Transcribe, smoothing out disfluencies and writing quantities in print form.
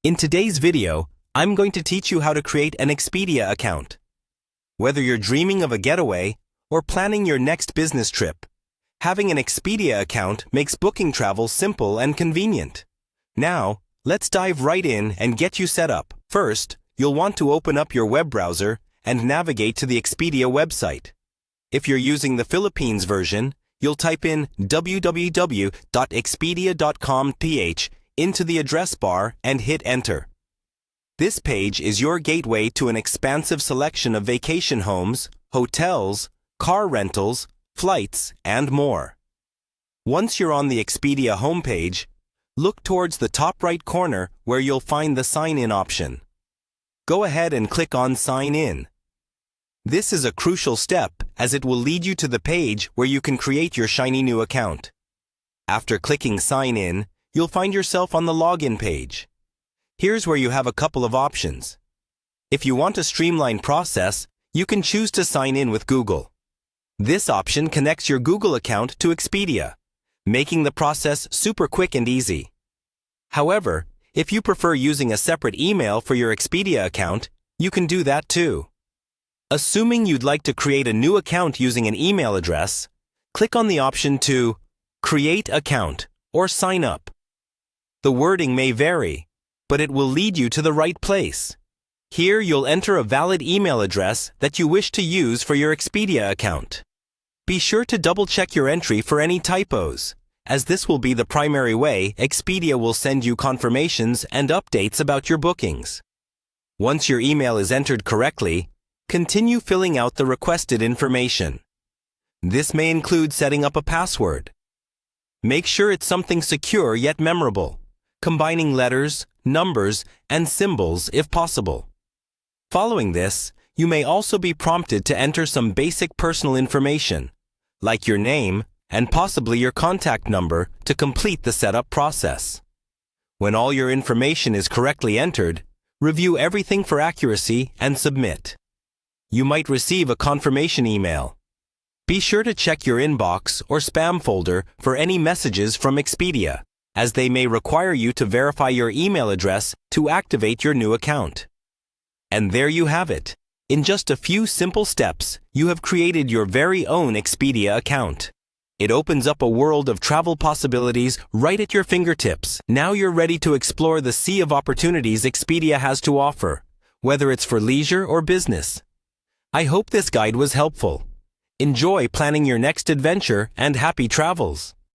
In today's video, I'm going to teach you how to create an Expedia account. Whether you're dreaming of a getaway or planning your next business trip, having an Expedia account makes booking travel simple and convenient. Now, let's dive right in and get you set up. First, you'll want to open up your web browser and navigate to the Expedia website. If you're using the Philippines version, you'll type in www.expedia.com.ph into the address bar and hit enter. This page is your gateway to an expansive selection of vacation homes, hotels, car rentals, flights, and more. Once you're on the Expedia homepage, look towards the top right corner where you'll find the Sign In option. Go ahead and click on Sign In. This is a crucial step as it will lead you to the page where you can create your shiny new account. After clicking Sign In, you'll find yourself on the login page. Here's where you have a couple of options. If you want a streamlined process, you can choose to sign in with Google. This option connects your Google account to Expedia, making the process super quick and easy. However, if you prefer using a separate email for your Expedia account, you can do that too. Assuming you'd like to create a new account using an email address, click on the option to Create Account or Sign Up. The wording may vary, but it will lead you to the right place. Here you'll enter a valid email address that you wish to use for your Expedia account. Be sure to double-check your entry for any typos, as this will be the primary way Expedia will send you confirmations and updates about your bookings. Once your email is entered correctly, continue filling out the requested information. This may include setting up a password. Make sure it's something secure yet memorable, combining letters, numbers, and symbols if possible. Following this, you may also be prompted to enter some basic personal information, like your name and possibly your contact number to complete the setup process. When all your information is correctly entered, review everything for accuracy and submit. You might receive a confirmation email. Be sure to check your inbox or spam folder for any messages from Expedia, as they may require you to verify your email address to activate your new account. And there you have it. In just a few simple steps, you have created your very own Expedia account. It opens up a world of travel possibilities right at your fingertips. Now you're ready to explore the sea of opportunities Expedia has to offer, whether it's for leisure or business. I hope this guide was helpful. Enjoy planning your next adventure and happy travels.